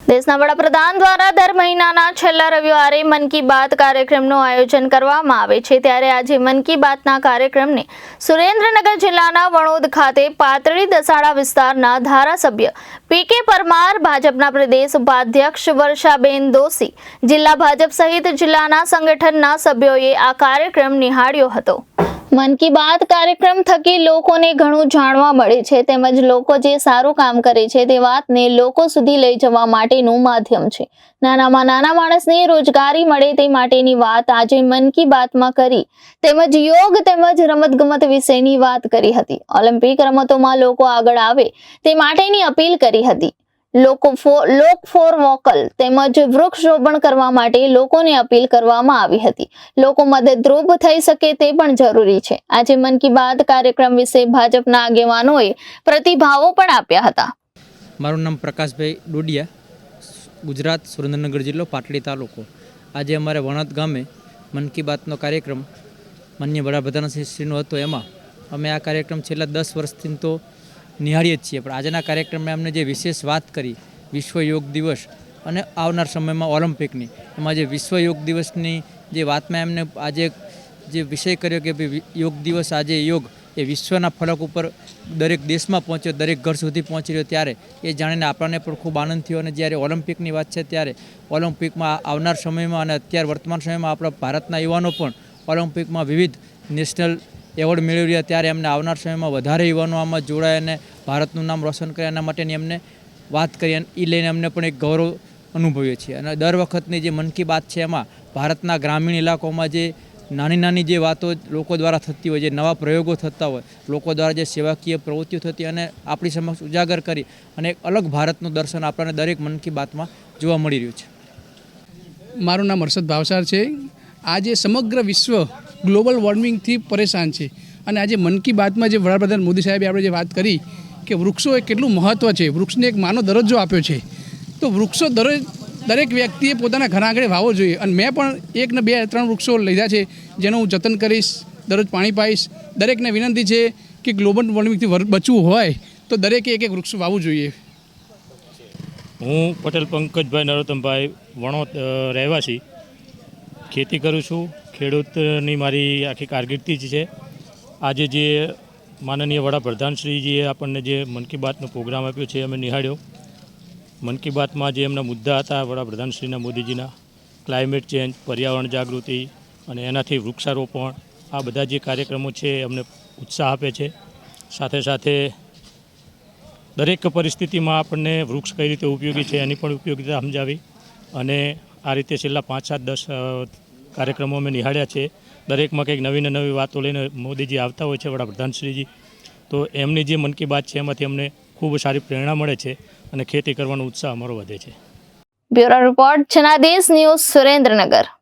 દેશના વડાપ્રધાન દ્વારા દર મહિનાના છેલ્લા રવિવારે મન કી બાત કાર્યક્રમનું આયોજન કરવામાં આવે છે, ત્યારે આજે મન કી બાતના કાર્યક્રમને સુરેન્દ્રનગર જિલ્લાના વણોદ ખાતે પાતળી દસાડા વિસ્તારના ધારાસભ્ય પી.કે. પરમાર, ભાજપના પ્રદેશ ઉપાધ્યક્ષ વર્ષાબેન દોશી, જિલ્લા ભાજપ સહિત જિલ્લાના સંગઠનના સભ્યોએ આ કાર્યક્રમ નિહાળ્યો હતો। મન કી બાત કાર્યક્રમ થકી લોકોને ઘણું જાણવા મળે છે, તેમજ લોકો જે સારું કામ કરે છે તે વાતને લોકો સુધી લઈ જવા માટેનું માધ્યમ છે। નાનામાં નાના માણસને રોજગારી મળે તે માટેની વાત આજે મન કી બાતમાં કરી, તેમજ યોગ તેમજ રમતગમત વિશેની વાત કરી હતી। ઓલિમ્પિક રમતોમાં લોકો આગળ આવે તે માટેની અપીલ કરી હતી। લોક ફોર વોકલ તેમજ વૃક્ષરોપણ કરવા માટે લોકોને અપીલ કરવામાં આવી હતી। લોકો મદદરૂપ થઈ શકે તે પણ જરૂરી છે। આજે મન કી બાત કાર્યક્રમ વિશે ભાજપના આગેવાનોએ પ્રતિભાવો પણ આપ્યા હતા। મારું નામ પ્રકાશભાઈ ડોડિયા, ગુજરાત, સુરેન્દ્રનગર જિલ્લો, પાટડી તાલુકો। આજે અમારે વણોદ ગામે મન કી બાતનો કાર્યક્રમ માનનીય વડાપ્રધાન શ્રીનો હતો। એમાં અમે આ કાર્યક્રમ છેલ્લા 10 વર્ષથી તો નિહાળીએ જ છીએ, પણ આજના કાર્યક્રમમાં અમને જે વિશેષ વાત કરી વિશ્વ યોગ દિવસ અને આવનાર સમયમાં ઓલિમ્પિકની, એમાં જે વિશ્વ યોગ દિવસની જે વાતમાં એમને આજે જે વિષય કર્યો કે ભાઈ યોગ દિવસ, આજે યોગ એ વિશ્વના ફલક ઉપર દરેક દેશમાં પહોંચ્યો, દરેક ઘર સુધી પહોંચી રહ્યો, ત્યારે એ જાણીને આપણને પણ ખૂબ આનંદ થયો। અને જ્યારે ઓલિમ્પિકની વાત છે, ત્યારે ઓલિમ્પિકમાં આવનાર સમયમાં અને અત્યારે વર્તમાન સમયમાં આપણા ભારતના યુવાનો પણ ઓલિમ્પિકમાં વિવિધ નેશનલ એવોર્ડ મેળવી રહ્યા, ત્યારે એમને આવનાર સમયમાં વધારે યુવાનો આમાં જોડાય અને ભારતનું નામ રોશન કરે એના માટેની એમને વાત કરી, અને એ લઈને અમને પણ એક ગૌરવ અનુભવીએ છીએ। અને દર વખતની જે મન કી બાત છે, એમાં ભારતના ગ્રામીણ ઇલાકોમાં જે નાની નાની જે વાતો લોકો દ્વારા થતી હોય, જે નવા પ્રયોગો થતા હોય, લોકો દ્વારા જે સેવાકીય પ્રવૃત્તિઓ થતી, અને આપણી સમક્ષ ઉજાગર કરી અને એક અલગ ભારતનું દર્શન આપણને દરેક મન કી બાતમાં જોવા મળી રહ્યું છે। મારું નામ હર્ષદ ભાવસાર છે। આજે સમગ્ર વિશ્વ ગ્લોબલ વોર્મિંગથી પરેશાન છે, અને આજે મન કી બાતમાં જે વડાપ્રધાન મોદી સાહેબે આપણે જે વાત કરી કે વૃક્ષો એ કેટલું મહત્ત્વ છે, વૃક્ષને એક માનવ દરજ્જો આપ્યો છે, તો વૃક્ષો દરેક વ્યક્તિએ પોતાના ઘર આંગણે વાવવો જોઈએ। અને મેં પણ 1 ને 2 3 વૃક્ષો લીધા છે, જેનું હું જતન કરીશ, દરરોજ પાણી પાઈશ। દરેકને વિનંતી છે કે ગ્લોબલ વોર્મિંગથી બચવું હોય તો દરેકે એક વૃક્ષ વાવવું જોઈએ। હું પટેલ પંકજભાઈ નરોત્તમભાઈ, વણોદ રહેવાસી, ખેતી કરું છું। ખેડૂતની મારી આખી કારકિર્દી જ છે। આજે જે માનનીય વડાપ્રધાનશ્રીજીએ આપણને જે મન કી બાતનો પ્રોગ્રામ આપ્યો છે, અમે નિહાળ્યો। મન કી બાતમાં જે એમના મુદ્દા હતા વડાપ્રધાનશ્રીના, મોદીજીના, ક્લાઇમેટ ચેન્જ, પર્યાવરણ જાગૃતિ અને એનાથી વૃક્ષારોપણ, આ બધા જે કાર્યક્રમો છે એ અમને ઉત્સાહ આપે છે। સાથે સાથે દરેક પરિસ્થિતિમાં આપણને વૃક્ષ કઈ રીતે ઉપયોગી છે એની પણ ઉપયોગિતા સમજાવી, અને આ રીતે છેલ્લા 5 7 10 કાર્યક્રમો અમે નિહાળ્યા છે। દરેકમાં કંઈક નવી ને નવી વાતો લઈને મોદીજી આવતા હોય છે, વડાપ્રધાનશ્રીજી, તો એમની જે મન કી બાત છે એમાંથી અમને ખૂબ સારી પ્રેરણા મળે છે અને ખેતી કરવાનો ઉત્સાહ અમારો વધે છે। Bureau report, Janadesh news, Surendranagar.